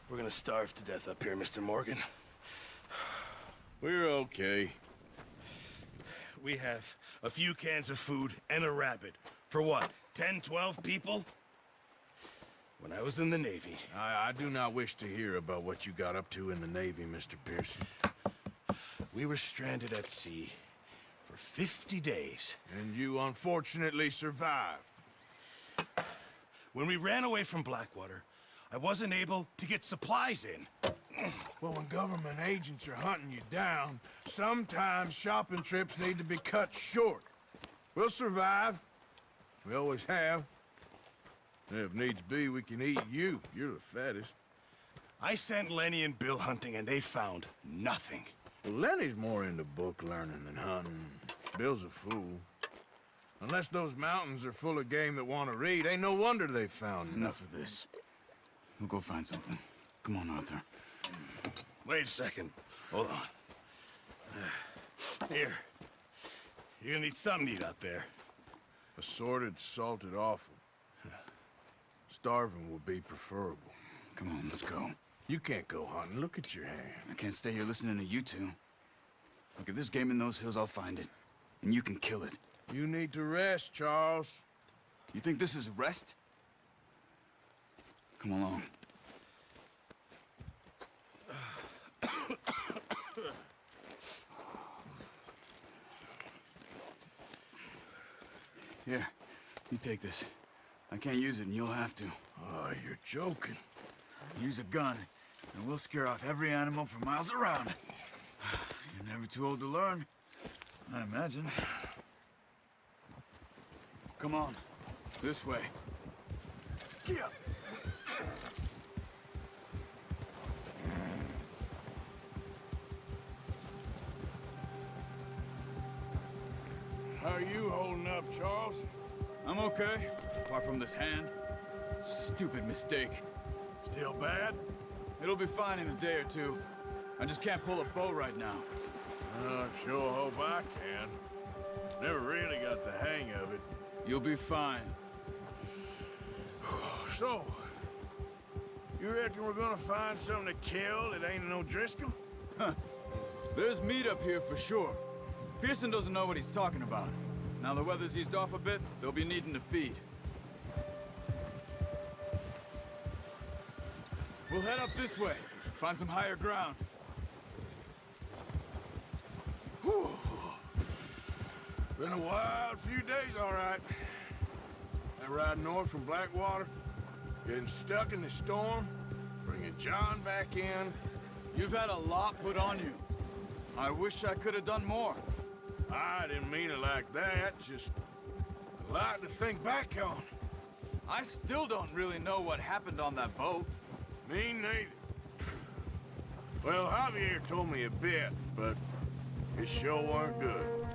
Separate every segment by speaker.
Speaker 1: We're gonna starve to death up here, Mr. Morgan.
Speaker 2: We're okay.
Speaker 1: We have a few cans of food and a rabbit. For what, 10, 12 people? When I was in the Navy...
Speaker 2: I do not wish to hear about what you got up to in the Navy, Mr. Pearson.
Speaker 1: We were stranded at sea for 50 days.
Speaker 2: And you unfortunately survived.
Speaker 1: When we ran away from Blackwater, I wasn't able to get supplies in.
Speaker 2: Well, when government agents are hunting you down, sometimes shopping trips need to be cut short. We'll survive. We always have. If needs be, we can eat you. You're the fattest.
Speaker 1: I sent Lenny and Bill hunting, and they found nothing.
Speaker 2: Well, Lenny's more into book learning than hunting. Bill's a fool. Unless those mountains are full of game that want to read, ain't no wonder they found
Speaker 3: Enough of this. We'll go find something. Come on, Arthur.
Speaker 1: Wait a second. Hold on. Here. You're gonna need something to eat out there.
Speaker 2: Assorted, salted offal. Starving would be preferable.
Speaker 3: Come on, let's go.
Speaker 2: You can't go hunting. Look at your hand.
Speaker 3: I can't stay here listening to you two. Look, if there's game in those hills, I'll find it. And you can kill it.
Speaker 2: You need to rest, Charles.
Speaker 3: You think this is rest? Come along. Here, you take this. I can't use it, and you'll have to.
Speaker 2: Oh, you're joking.
Speaker 3: Use a gun, and we'll scare off every animal for miles around. You're never too old to learn, I imagine. Come on, this way.
Speaker 1: Yeah.
Speaker 2: How are you holding up, Charles?
Speaker 3: I'm okay, apart from this hand. Stupid mistake.
Speaker 2: Still bad?
Speaker 3: It'll be fine in a day or two. I just can't pull a bow right now.
Speaker 2: I sure hope I can. Never really got the hang of it.
Speaker 3: You'll be fine.
Speaker 2: So, you reckon we're gonna find something to kill that ain't no Driscoll?
Speaker 3: Huh. There's meat up here for sure. Pearson doesn't know what he's talking about. Now the weather's eased off a bit, they'll be needing to feed. We'll head up this way, find some higher ground.
Speaker 2: Whew. Been a wild few days, all right. That ride north from Blackwater, getting stuck in the storm, bringing John back in.
Speaker 3: You've had a lot put on you. I wish I could have done more.
Speaker 2: I didn't mean it like that, just a lot to think back on.
Speaker 3: I still don't really know what happened on that boat.
Speaker 2: Me neither. Well, Javier told me a bit, but it sure weren't good.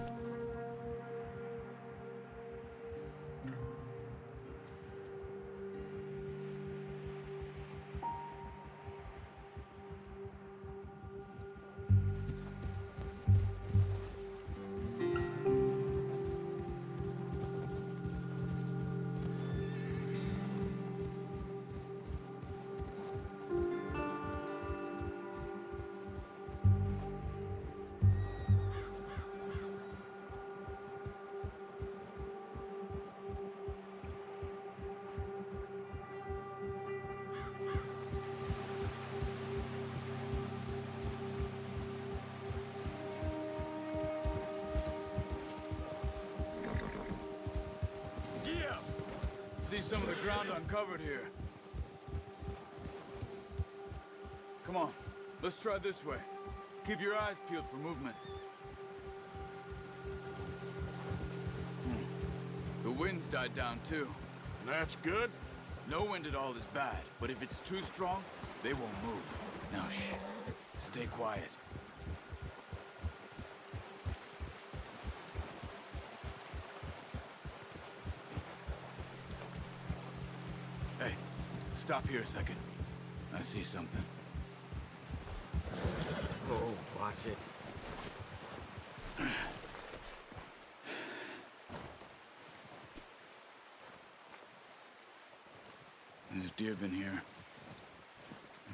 Speaker 3: See some of the ground uncovered here. Come on, let's try this way. Keep your eyes peeled for movement. The wind's died down too.
Speaker 2: That's good.
Speaker 3: No wind at all is bad, but if it's too strong, they won't move. Now shh, stay quiet. Hey, stop here a second. I see something.
Speaker 4: Oh, watch it.
Speaker 3: There's deer been here.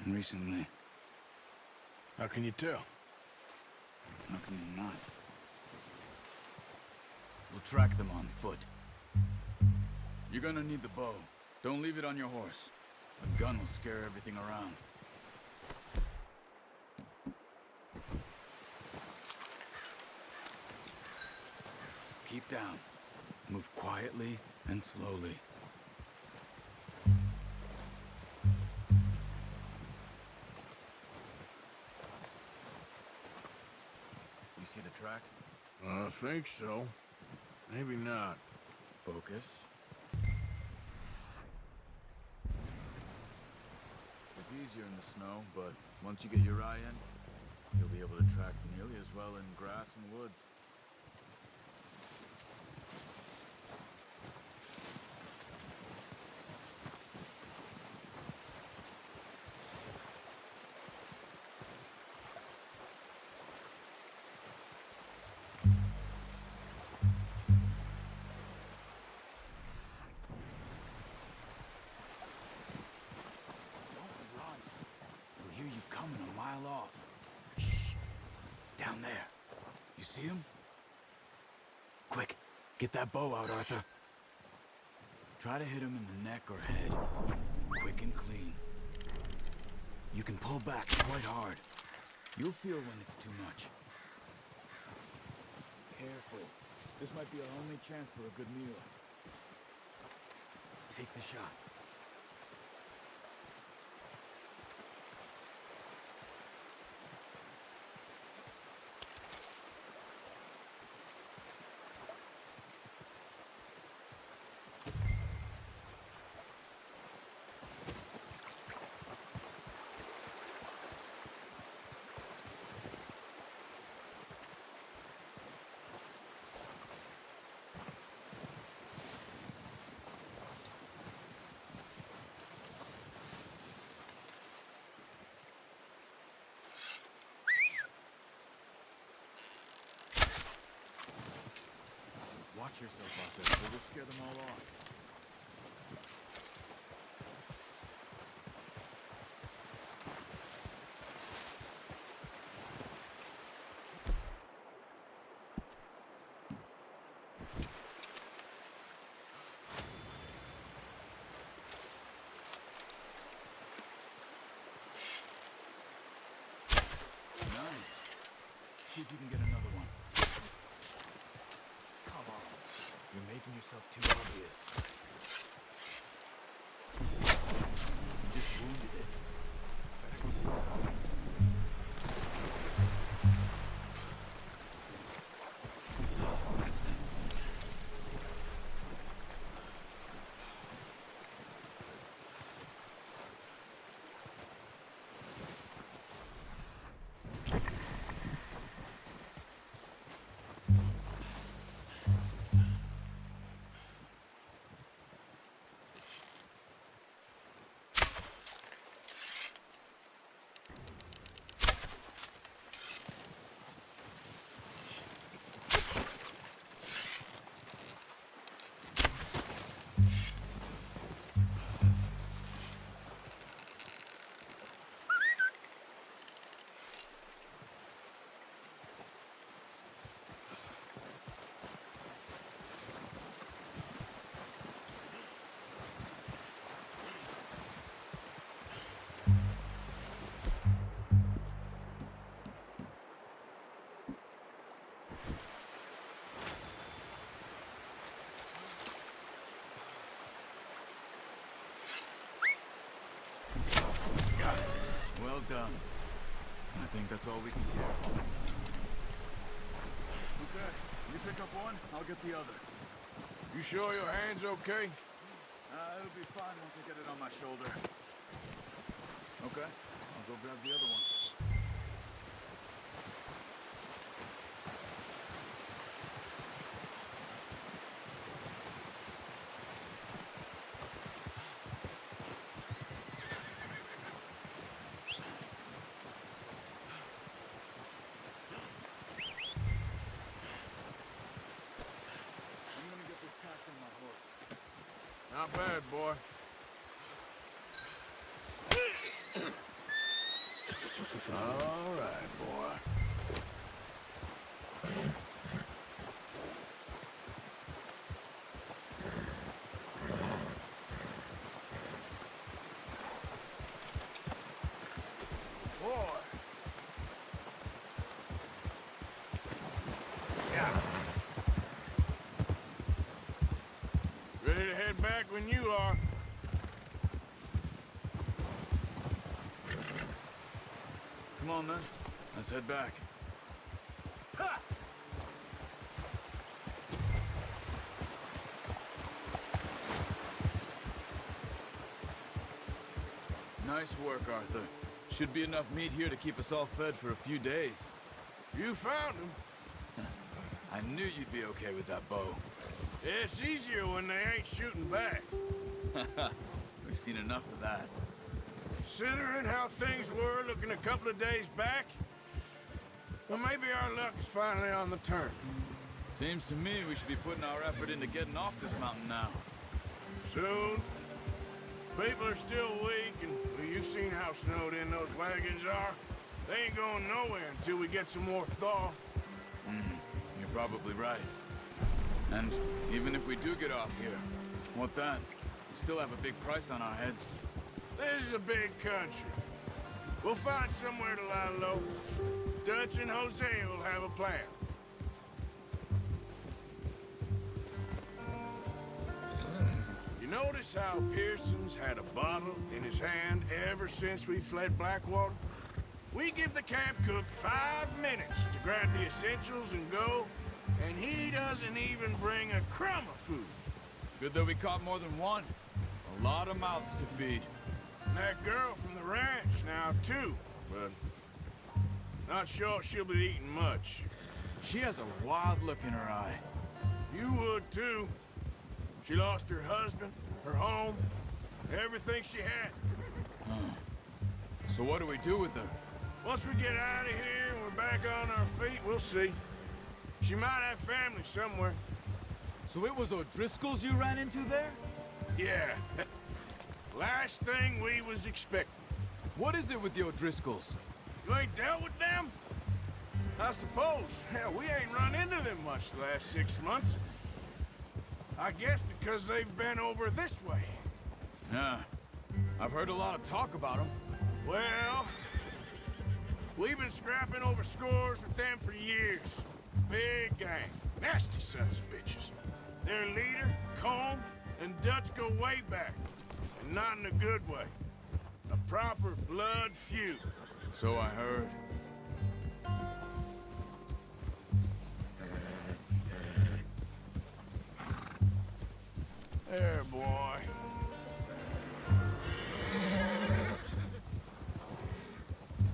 Speaker 3: Recently.
Speaker 2: How can you tell?
Speaker 3: How can you not? We'll track them on foot. You're gonna need the bow. Don't leave it on your horse. A gun will scare everything around. Keep down. Move quietly and slowly. You see the tracks?
Speaker 2: I think so. Maybe not.
Speaker 3: Focus. It's easier in the snow, but once you get your eye in, you'll be able to track nearly as well in grass and woods. He'll hear you coming a mile off. Shh! Down there. You see him? Quick, get that bow out, Arthur. Try to hit him in the neck or head. Quick and clean. You can pull back quite hard. You'll feel when it's too much. Careful. This might be our only chance for a good meal. Take the shot. Watch yourself out there, or we'll scare them all off. Nice. See if you can get another one. Come on. You're making yourself too obvious. You just wounded it. Well done. I think that's all we can get. Okay, you pick up one, I'll get the other.
Speaker 2: You sure your hand's okay?
Speaker 3: It'll be fine once I get it on my shoulder. Okay, I'll go grab the other one. I'm gonna get this pack on my horse.
Speaker 2: Not bad, boy. All right, boy. Boy. Yeah. Ready to head back when you are.
Speaker 3: Come on, then. Let's head back.
Speaker 2: Ha!
Speaker 3: Nice work, Arthur. Should be enough meat here to keep us all fed for a few days.
Speaker 2: You found him.
Speaker 3: I knew you'd be okay with that bow.
Speaker 2: It's easier when they ain't shooting back.
Speaker 3: We've seen enough of that.
Speaker 2: Considering how things were looking a couple of days back, well, maybe our luck is finally on the turn.
Speaker 3: Seems to me we should be putting our effort into getting off this mountain now.
Speaker 2: Soon. People are still weak, and well, you've seen how snowed in those wagons are. They ain't going nowhere until we get some more thaw.
Speaker 3: You're probably right. And even if we do get off here, what then? We still have a big price on our heads.
Speaker 2: This is a big country. We'll find somewhere to lie low. Dutch and Jose will have a plan. You notice how Pearson's had a bottle in his hand ever since we fled Blackwater? We give the camp cook 5 minutes to grab the essentials and go, and he doesn't even bring a crumb of food.
Speaker 3: Good that we caught more than one. A lot of mouths to feed.
Speaker 2: And that girl from the ranch now, too, but not sure she'll be eating much.
Speaker 3: She has a wild look in her eye.
Speaker 2: You would, too. She lost her husband, her home, everything she had.
Speaker 3: So what do we do with her?
Speaker 2: Once we get out of here and we're back on our feet, we'll see. She might have family somewhere.
Speaker 3: So it was O'Driscoll's you ran into there?
Speaker 2: Yeah. Last thing we was expecting.
Speaker 3: What is it with the O'Driscolls?
Speaker 2: You ain't dealt with them? I suppose. Hell, we ain't run into them much the last 6 months. I guess because they've been over this way.
Speaker 3: Yeah. I've heard a lot of talk about them.
Speaker 2: Well, we've been scrapping over scores with them for years. Big gang. Nasty sons of bitches. Their leader, Combe, and Dutch go way back. And not in a good way. A proper blood feud.
Speaker 3: So I heard.
Speaker 2: There, boy.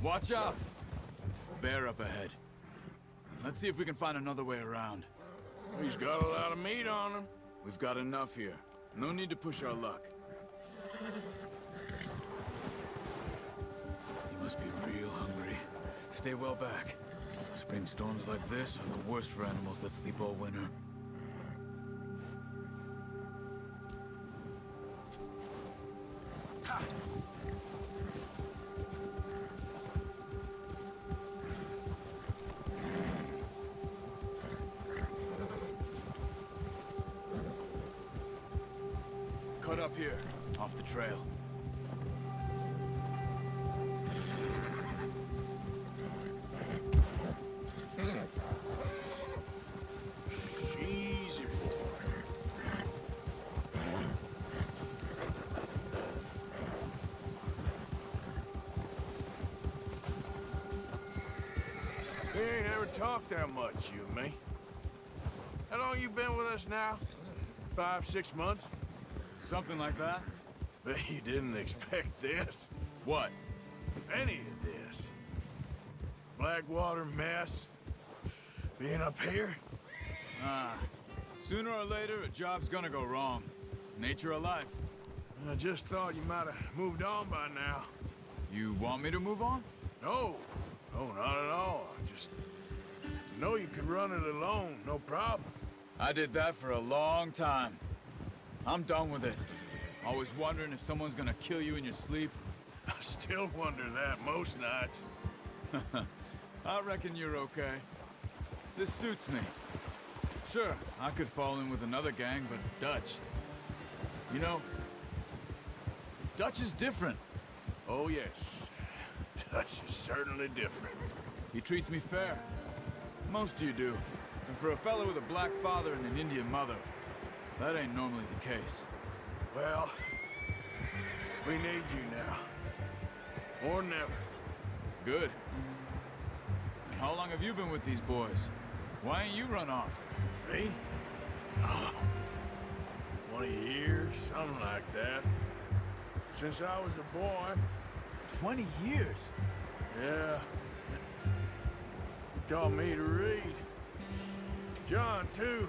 Speaker 3: Watch out! Bear up ahead. Let's see if we can find another way around.
Speaker 2: He's got a lot of meat on him.
Speaker 3: We've got enough here. No need to push our luck. He must be real hungry. Stay well back. Spring storms like this are the worst for animals that sleep all winter. Cut up here, off the trail.
Speaker 2: Easy, boy. We ain't ever talked that much, you and me. How long you been with us now? 5, 6 months?
Speaker 3: Something like that?
Speaker 2: Bet you didn't expect this.
Speaker 3: What?
Speaker 2: Any of this. Blackwater mess. Being up here?
Speaker 3: Sooner or later, a job's gonna go wrong. Nature of life.
Speaker 2: I just thought you might have moved on by now.
Speaker 3: You want me to move on?
Speaker 2: No. No, not at all. I just know you could run it alone, no problem.
Speaker 3: I did that for a long time. I'm done with it. Always wondering if someone's gonna kill you in your sleep.
Speaker 2: I still wonder that most nights.
Speaker 3: I reckon you're okay. This suits me. Sure, I could fall in with another gang, but Dutch... You know, Dutch is different.
Speaker 2: Oh, yes. Dutch is certainly different.
Speaker 3: He treats me fair. Most of you do. And for a fellow with a black father and an Indian mother, that ain't normally the case.
Speaker 2: Well, we need you now. More than ever.
Speaker 3: Good. And how long have you been with these boys? Why ain't you run off?
Speaker 2: Me? Oh, 20 years, something like that. Since I was a boy.
Speaker 3: 20 years?
Speaker 2: Yeah. He taught me to read. John, too.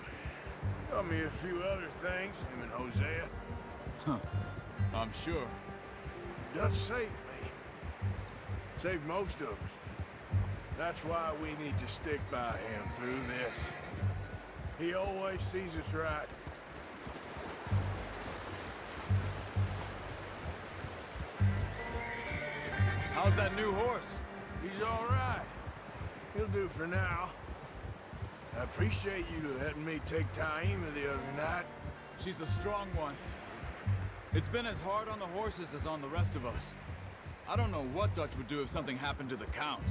Speaker 2: Taught me a few other things, him and Hosea.
Speaker 3: Huh. I'm sure.
Speaker 2: Dutch saved me. Saved most of us. That's why we need to stick by him through this. He always sees us right.
Speaker 3: How's that new horse?
Speaker 2: He's all right. He'll do for now. I appreciate you letting me take Taima the other night.
Speaker 3: She's a strong one. It's been as hard on the horses as on the rest of us. I don't know what Dutch would do if something happened to the Count.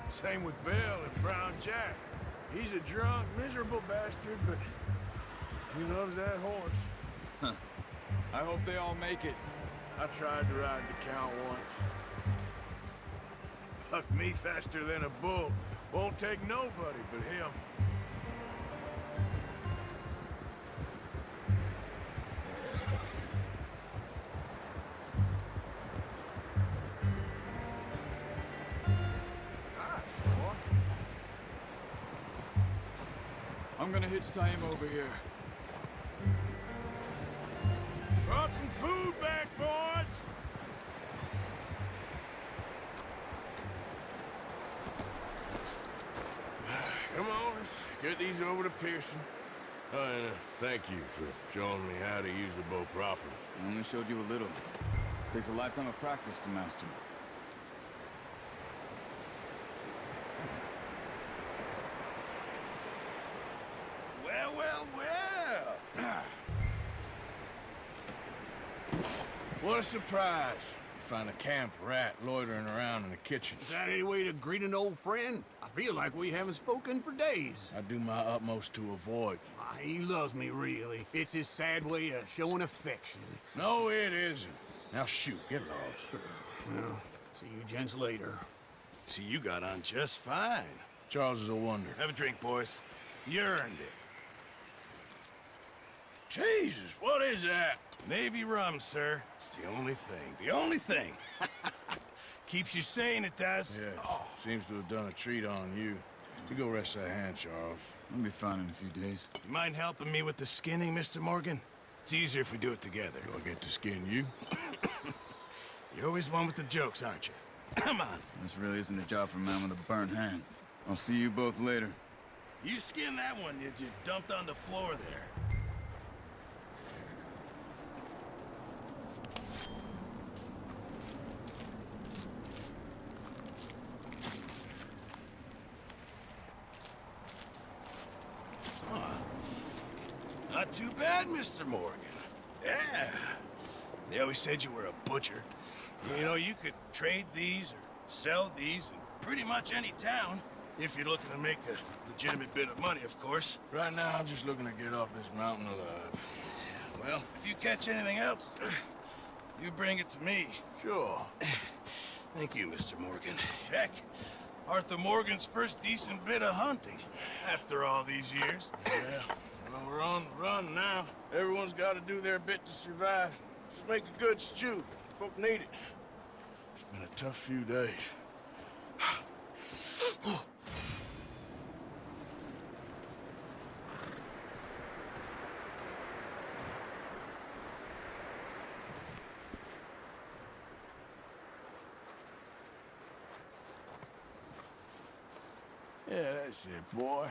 Speaker 2: Same with Bill and Brown Jack. He's a drunk, miserable bastard, but he loves that horse.
Speaker 3: Huh. I hope they all make it.
Speaker 2: I tried to ride the Count once. Bucked me faster than a bull. Won't take nobody but him.
Speaker 3: I'm gonna hitch Taima over here.
Speaker 2: Brought some food back, boys! Come on, let's get these over to Pearson. Oh, and thank you for showing me how to use the bow properly.
Speaker 3: I only showed you a little. Takes a lifetime of practice to master.
Speaker 1: Well, well, well.
Speaker 2: What a surprise. Find a camp rat loitering around in the kitchen.
Speaker 5: Is that any way to greet an old friend? I feel like we haven't spoken for days.
Speaker 2: I do my utmost to avoid.
Speaker 5: He loves me, really. It's his sad way of showing affection.
Speaker 2: No, it isn't. Now shoot, get lost.
Speaker 5: Well, see you gents later.
Speaker 1: See, you got on just fine.
Speaker 2: Charles is a wonder.
Speaker 1: Have a drink, boys. You earned it.
Speaker 2: Jesus, what is that?
Speaker 1: Navy rum, sir. It's the only thing. The only thing. Keeps you sane, it does.
Speaker 2: Yes, seems to have done a treat on you. You go rest that hand, Charles.
Speaker 3: I'll be fine in a few days.
Speaker 1: You mind helping me with the skinning, Mr. Morgan? It's easier if we do it together.
Speaker 2: Do I get to skin you?
Speaker 1: You're always one with the jokes, aren't you? Come on.
Speaker 3: This really isn't a job for a man with a burnt hand. I'll see you both later.
Speaker 1: You skinned that one you dumped on the floor there. Not too bad, Mr. Morgan. Yeah. They always said you were a butcher. You know, you could trade these or sell these in pretty much any town. If you're looking to make a legitimate bit of money, of course.
Speaker 2: Right now, I'm just looking to get off this mountain alive.
Speaker 1: Well, if you catch anything else, you bring it to me.
Speaker 2: Sure.
Speaker 1: Thank you, Mr. Morgan. Heck, Arthur Morgan's first decent bit of hunting after all these years.
Speaker 2: Yeah. Well, we're on the run now. Everyone's got to do their bit to survive. Just make a good stew. Folk need it. It's been a tough few days. Yeah, that's it, boy.